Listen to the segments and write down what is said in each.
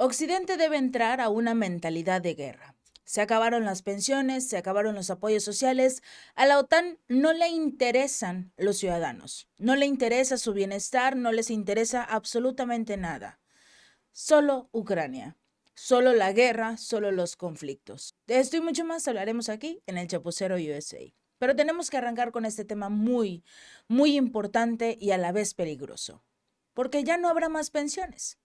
Occidente debe entrar a una mentalidad de guerra. Se acabaron las pensiones, se acabaron los apoyos sociales. A la OTAN no le interesan los ciudadanos, no le interesa su bienestar, no les interesa absolutamente nada. Solo Ucrania, solo la guerra, solo los conflictos. De esto y mucho más hablaremos aquí en el Chapucero USA. Pero tenemos que arrancar con este tema muy importante y a la vez peligroso, porque ya no habrá más pensiones.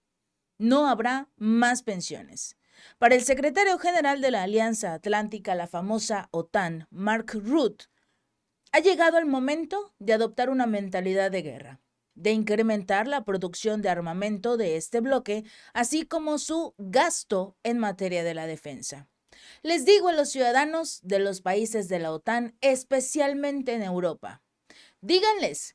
No habrá más pensiones. Para el secretario general de la Alianza Atlántica, la famosa OTAN, Mark Rutte, ha llegado el momento de adoptar una mentalidad de guerra, de incrementar la producción de armamento de este bloque, así como su gasto en materia de la defensa. Les digo a los ciudadanos de los países de la OTAN, especialmente en Europa, díganles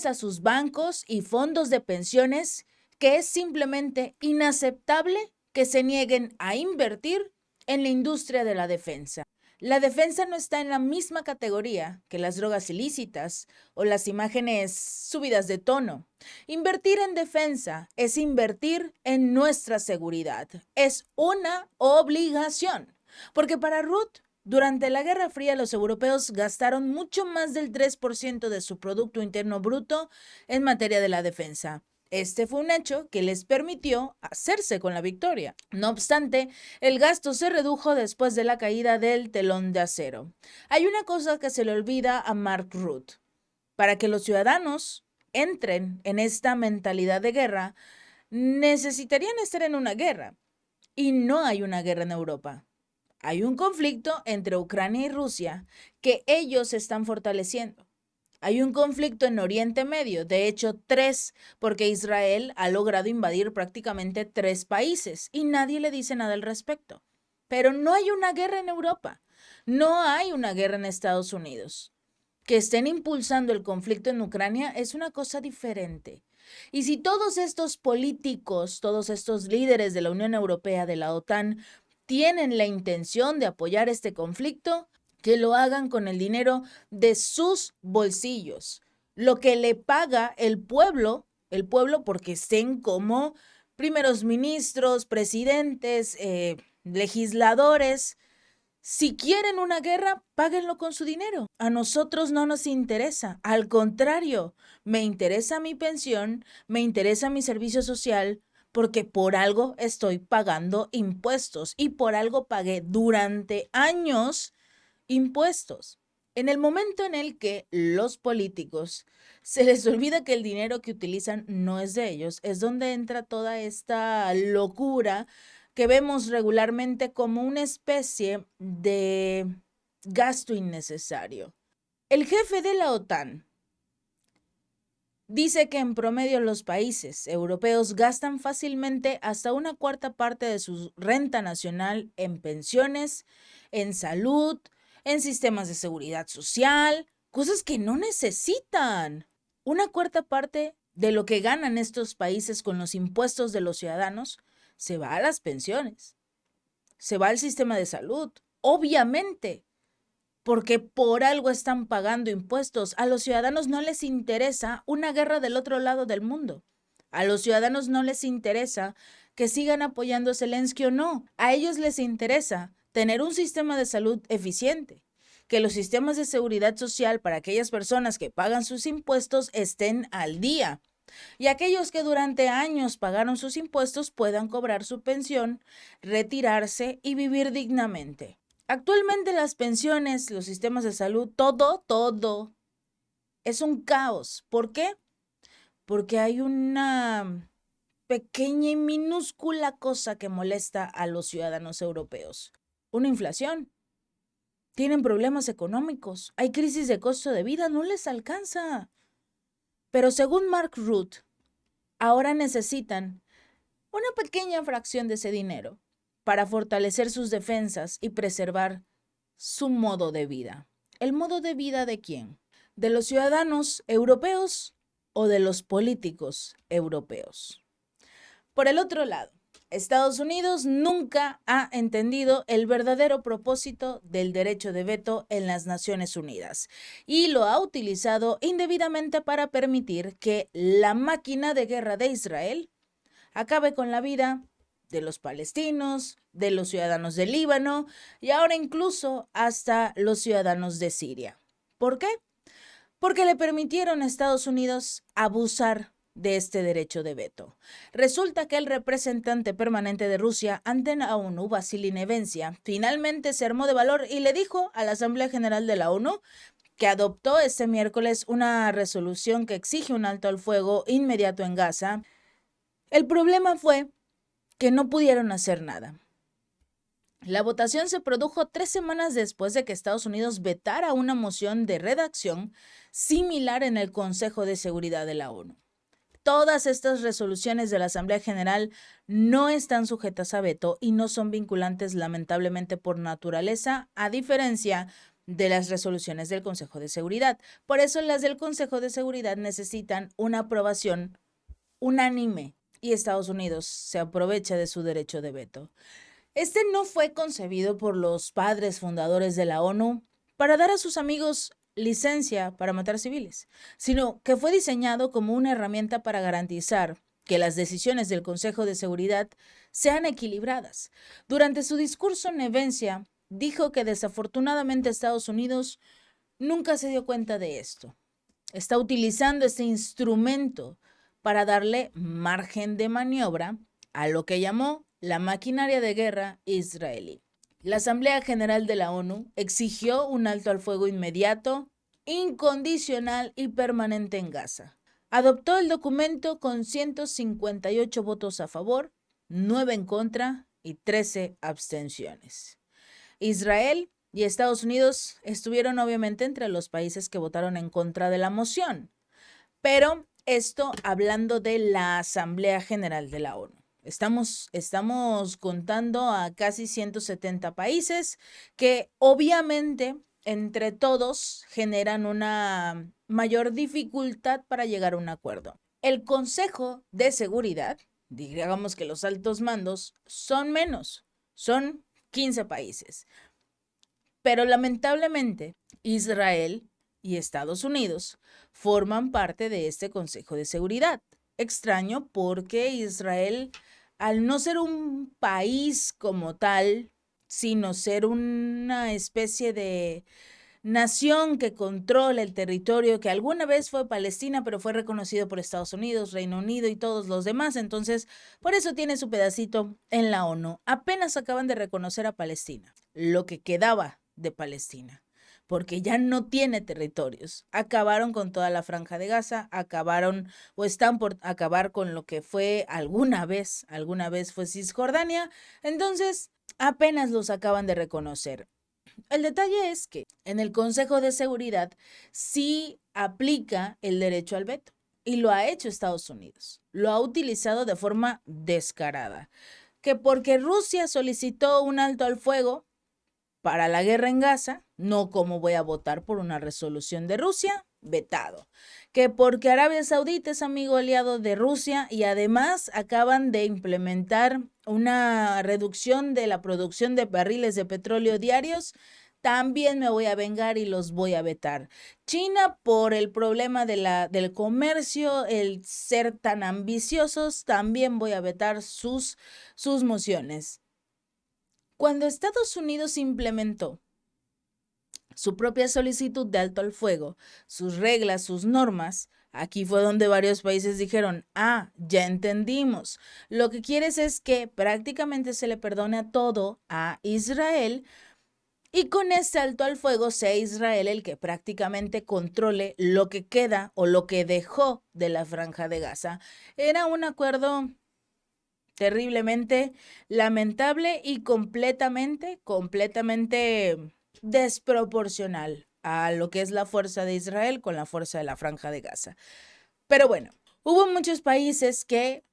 a sus bancos y fondos de pensiones que es simplemente inaceptable que se nieguen a invertir en la industria de la defensa. La defensa no está en la misma categoría que las drogas ilícitas o las imágenes subidas de tono. Invertir en defensa es invertir en nuestra seguridad. Es una obligación. Porque para Ruth, durante la Guerra Fría los europeos gastaron mucho más del 3% de su Producto Interno Bruto en materia de la defensa. Este fue un hecho que les permitió hacerse con la victoria. No obstante, el gasto se redujo después de la caída del telón de acero. Hay una cosa que se le olvida a Mark Rutte. Para que los ciudadanos entren en esta mentalidad de guerra, necesitarían estar en una guerra. Y no hay una guerra en Europa. Hay un conflicto entre Ucrania y Rusia que ellos están fortaleciendo. Hay un conflicto en Oriente Medio, de hecho 3, porque Israel ha logrado invadir prácticamente 3 países y nadie le dice nada al respecto. Pero no hay una guerra en Europa, no hay una guerra en Estados Unidos. Que estén impulsando el conflicto en Ucrania es una cosa diferente. Y si todos estos políticos, todos estos líderes de la Unión Europea, de la OTAN, tienen la intención de apoyar este conflicto, que lo hagan con el dinero de sus bolsillos, lo que le paga el pueblo porque estén como primeros ministros, presidentes, legisladores. Si quieren una guerra, páguenlo con su dinero. A nosotros no nos interesa. Al contrario, me interesa mi pensión, me interesa mi servicio social, porque por algo estoy pagando impuestos y por algo pagué durante años impuestos. En el momento en el que los políticos se les olvida que el dinero que utilizan no es de ellos, es donde entra toda esta locura que vemos regularmente como una especie de gasto innecesario. El jefe de la OTAN dice que en promedio los países europeos gastan fácilmente hasta una cuarta parte de su renta nacional en pensiones, en salud, en sistemas de seguridad social, cosas que no necesitan. Una cuarta parte de lo que ganan estos países con los impuestos de los ciudadanos se va a las pensiones, se va al sistema de salud, obviamente, porque por algo están pagando impuestos. A los ciudadanos no les interesa una guerra del otro lado del mundo. A los ciudadanos no les interesa que sigan apoyando a Zelensky o no. A ellos les interesa tener un sistema de salud eficiente, que los sistemas de seguridad social para aquellas personas que pagan sus impuestos estén al día y aquellos que durante años pagaron sus impuestos puedan cobrar su pensión, retirarse y vivir dignamente. Actualmente las pensiones, los sistemas de salud, todo es un caos. ¿Por qué? Porque hay una pequeña y minúscula cosa que molesta a los ciudadanos europeos. Una inflación. Tienen problemas económicos. Hay crisis de costo de vida. No les alcanza. Pero según Mark Rutte, ahora necesitan una pequeña fracción de ese dinero para fortalecer sus defensas y preservar su modo de vida. ¿El modo de vida de quién? ¿De los ciudadanos europeos o de los políticos europeos? Por el otro lado, Estados Unidos nunca ha entendido el verdadero propósito del derecho de veto en las Naciones Unidas y lo ha utilizado indebidamente para permitir que la máquina de guerra de Israel acabe con la vida de los palestinos, de los ciudadanos del Líbano y ahora incluso hasta los ciudadanos de Siria. ¿Por qué? Porque le permitieron a Estados Unidos abusar de este derecho de veto. Resulta que el representante permanente de Rusia ante la ONU, Vasily Nevencia, finalmente se armó de valor y le dijo a la Asamblea General de la ONU que adoptó este miércoles una resolución que exige un alto al fuego inmediato en Gaza. El problema fue que no pudieron hacer nada. La votación se produjo 3 semanas después de que Estados Unidos vetara una moción de redacción similar en el Consejo de Seguridad de la ONU. Todas estas resoluciones de la Asamblea General no están sujetas a veto y no son vinculantes lamentablemente por naturaleza, a diferencia de las resoluciones del Consejo de Seguridad. Por eso las del Consejo de Seguridad necesitan una aprobación unánime y Estados Unidos se aprovecha de su derecho de veto. Este no fue concebido por los padres fundadores de la ONU para dar a sus amigos licencia para matar civiles, sino que fue diseñado como una herramienta para garantizar que las decisiones del Consejo de Seguridad sean equilibradas. Durante su discurso, Nevencia dijo que desafortunadamente Estados Unidos nunca se dio cuenta de esto. Está utilizando este instrumento para darle margen de maniobra a lo que llamó la maquinaria de guerra israelí. La Asamblea General de la ONU exigió un alto al fuego inmediato, incondicional y permanente en Gaza. Adoptó el documento con 158 votos a favor, 9 en contra y 13 abstenciones. Israel y Estados Unidos estuvieron obviamente entre los países que votaron en contra de la moción, pero esto hablando de la Asamblea General de la ONU. Estamos contando a casi 170 países que obviamente entre todos generan una mayor dificultad para llegar a un acuerdo. El Consejo de Seguridad, digamos que los altos mandos, son menos, son 15 países. Pero lamentablemente Israel y Estados Unidos forman parte de este Consejo de Seguridad. Extraño porque Israel, al no ser un país como tal, sino ser una especie de nación que controla el territorio que alguna vez fue Palestina, pero fue reconocido por Estados Unidos, Reino Unido y todos los demás, entonces por eso tiene su pedacito en la ONU. Apenas acaban de reconocer a Palestina, lo que quedaba de Palestina, porque ya no tiene territorios. Acabaron con toda la franja de Gaza, acabaron o están por acabar con lo que fue alguna vez fue Cisjordania, entonces apenas los acaban de reconocer. El detalle es que en el Consejo de Seguridad sí aplica el derecho al veto y lo ha hecho Estados Unidos. Lo ha utilizado de forma descarada. Que porque Rusia solicitó un alto al fuego para la guerra en Gaza, no como voy a votar por una resolución de Rusia, vetado. Que porque Arabia Saudita es amigo aliado de Rusia y además acaban de implementar una reducción de la producción de barriles de petróleo diarios, también me voy a vengar y los voy a vetar. China, por el problema del comercio, el ser tan ambiciosos, también voy a vetar sus mociones. Cuando Estados Unidos implementó su propia solicitud de alto al fuego, sus reglas, sus normas, aquí fue donde varios países dijeron, ya entendimos. Lo que quieres es que prácticamente se le perdone todo a Israel y con este alto al fuego sea Israel el que prácticamente controle lo que queda o lo que dejó de la franja de Gaza. Era un acuerdo terriblemente lamentable y completamente desproporcional a lo que es la fuerza de Israel con la fuerza de la franja de Gaza. Pero bueno, hubo muchos países que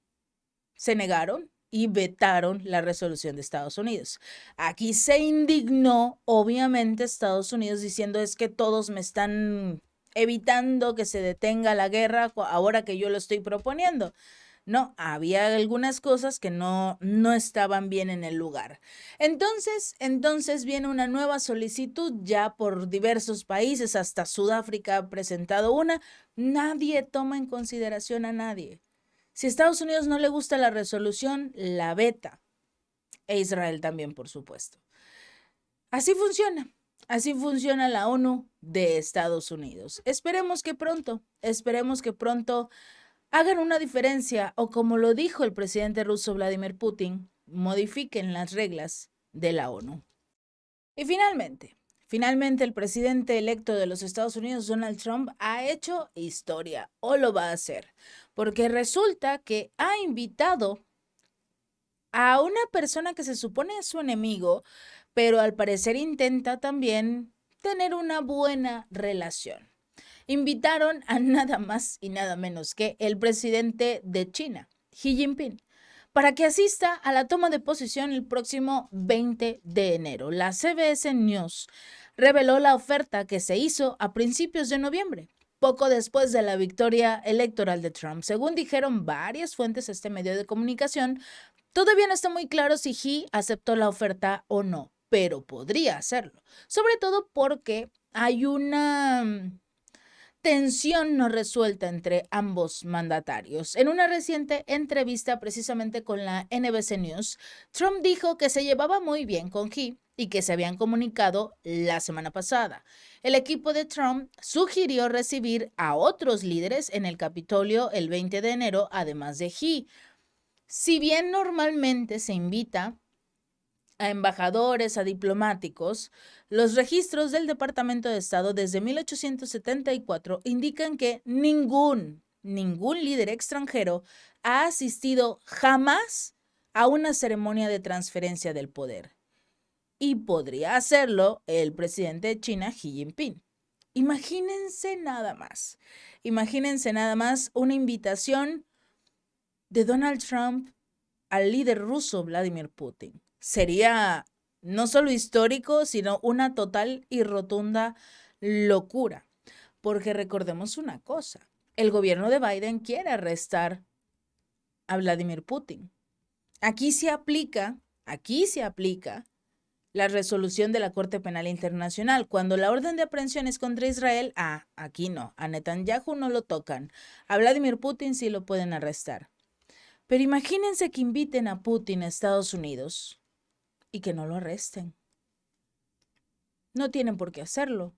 se negaron y vetaron la resolución de Estados Unidos. Aquí se indignó, obviamente, Estados Unidos diciendo es que todos me están evitando que se detenga la guerra ahora que yo lo estoy proponiendo. No, había algunas cosas que no estaban bien en el lugar. Entonces viene una nueva solicitud ya por diversos países, hasta Sudáfrica ha presentado una. Nadie toma en consideración a nadie. Si a Estados Unidos no le gusta la resolución, la veta. e Israel también, por supuesto. Así funciona la ONU de Estados Unidos. Esperemos que pronto hagan una diferencia o, como lo dijo el presidente ruso Vladimir Putin, modifiquen las reglas de la ONU. Y finalmente el presidente electo de los Estados Unidos, Donald Trump, ha hecho historia o lo va a hacer, porque resulta que ha invitado a una persona que se supone es su enemigo, pero al parecer intenta también tener una buena relación. Invitaron a nada más y nada menos que el presidente de China, Xi Jinping, para que asista a la toma de posesión el próximo 20 de enero. La CBS News reveló la oferta que se hizo a principios de noviembre, poco después de la victoria electoral de Trump. Según dijeron varias fuentes a este medio de comunicación, todavía no está muy claro si Xi aceptó la oferta o no, pero podría hacerlo, sobre todo porque hay una tensión no resuelta entre ambos mandatarios. En una reciente entrevista precisamente con la NBC News, Trump dijo que se llevaba muy bien con Xi y que se habían comunicado la semana pasada. El equipo de Trump sugirió recibir a otros líderes en el Capitolio el 20 de enero, además de Xi. Si bien normalmente se invita a embajadores, a diplomáticos, los registros del Departamento de Estado desde 1874 indican que ningún líder extranjero ha asistido jamás a una ceremonia de transferencia del poder. Y podría hacerlo el presidente de China, Xi Jinping. Imagínense nada más una invitación de Donald Trump al líder ruso Vladimir Putin. Sería no solo histórico, sino una total y rotunda locura. Porque recordemos una cosa, el gobierno de Biden quiere arrestar a Vladimir Putin. Aquí se aplica la resolución de la Corte Penal Internacional. Cuando la orden de aprehensión es contra Israel, aquí no, a Netanyahu no lo tocan. A Vladimir Putin sí lo pueden arrestar. Pero imagínense que inviten a Putin a Estados Unidos y que no lo arresten. No tienen por qué hacerlo.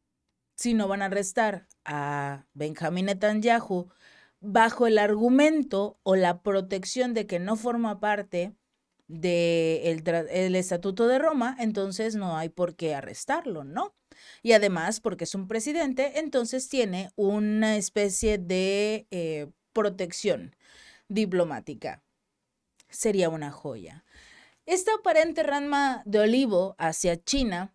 Si no van a arrestar a Benjamín Netanyahu bajo el argumento o la protección de que no forma parte del Estatuto de Roma, entonces no hay por qué arrestarlo, ¿no? Y además, porque es un presidente, entonces tiene una especie de protección diplomática. Sería una joya. Esta aparente rama de olivo hacia China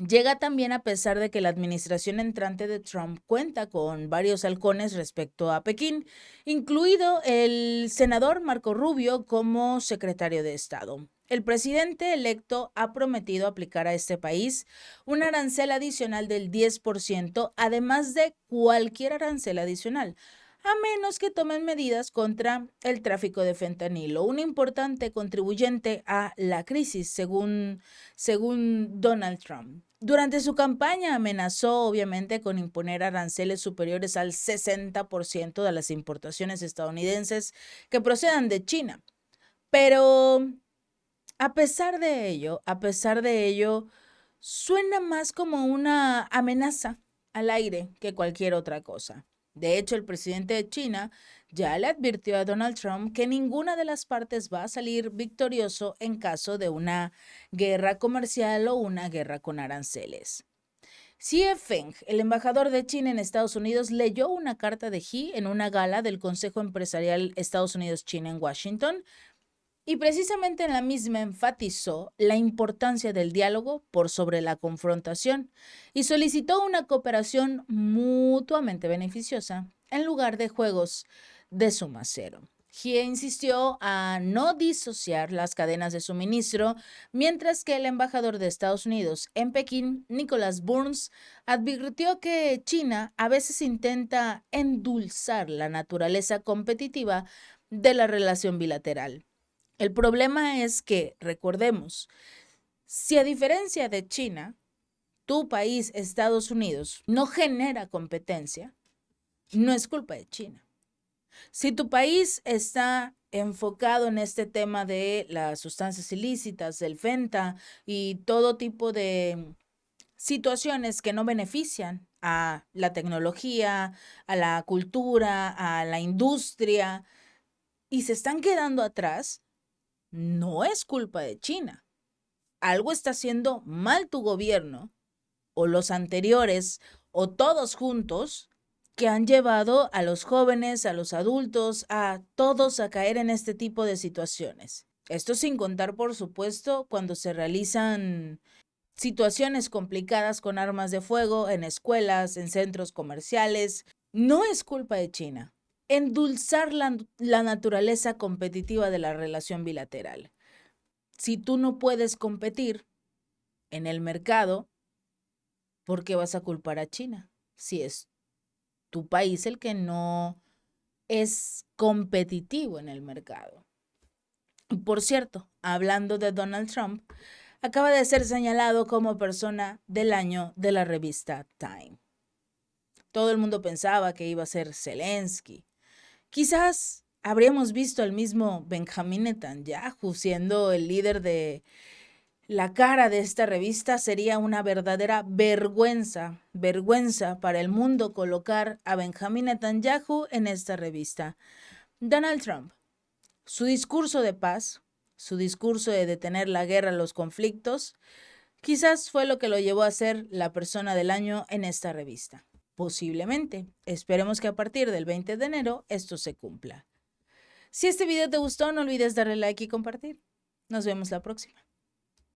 llega también a pesar de que la administración entrante de Trump cuenta con varios halcones respecto a Pekín, incluido el senador Marco Rubio como secretario de Estado. El presidente electo ha prometido aplicar a este país un arancel adicional del 10%, además de cualquier arancel adicional, a menos que tomen medidas contra el tráfico de fentanilo, un importante contribuyente a la crisis, según Donald Trump. Durante su campaña amenazó, obviamente, con imponer aranceles superiores al 60% de las importaciones estadounidenses que procedan de China. Pero a pesar de ello, suena más como una amenaza al aire que cualquier otra cosa. De hecho, el presidente de China ya le advirtió a Donald Trump que ninguna de las partes va a salir victorioso en caso de una guerra comercial o una guerra con aranceles. Xie Feng, el embajador de China en Estados Unidos, leyó una carta de Xi en una gala del Consejo Empresarial Estados Unidos-China en Washington, y precisamente en la misma enfatizó la importancia del diálogo por sobre la confrontación y solicitó una cooperación mutuamente beneficiosa en lugar de juegos de suma cero. Xi insistió a no disociar las cadenas de suministro, mientras que el embajador de Estados Unidos en Pekín, Nicholas Burns, advirtió que China a veces intenta endulzar la naturaleza competitiva de la relación bilateral. El problema es que, recordemos, si a diferencia de China, tu país, Estados Unidos, no genera competencia, no es culpa de China. Si tu país está enfocado en este tema de las sustancias ilícitas, del fenta y todo tipo de situaciones que no benefician a la tecnología, a la cultura, a la industria, y se están quedando atrás, no es culpa de China. Algo está haciendo mal tu gobierno, o los anteriores, o todos juntos, que han llevado a los jóvenes, a los adultos, a todos a caer en este tipo de situaciones. Esto sin contar, por supuesto, cuando se realizan situaciones complicadas con armas de fuego en escuelas, en centros comerciales. No es culpa de China. Endulzar la naturaleza competitiva de la relación bilateral. Si tú no puedes competir en el mercado, ¿por qué vas a culpar a China? Si es tu país el que no es competitivo en el mercado. Y por cierto, hablando de Donald Trump, acaba de ser señalado como persona del año de la revista Time. Todo el mundo pensaba que iba a ser Zelensky. Quizás habríamos visto al mismo Benjamin Netanyahu siendo el líder de la cara de esta revista. Sería una verdadera vergüenza para el mundo colocar a Benjamin Netanyahu en esta revista. Donald Trump, su discurso de paz, su discurso de detener la guerra, los conflictos, quizás fue lo que lo llevó a ser la persona del año en esta revista. Posiblemente. Esperemos que a partir del 20 de enero esto se cumpla. Si este video te gustó, no olvides darle like y compartir. Nos vemos la próxima.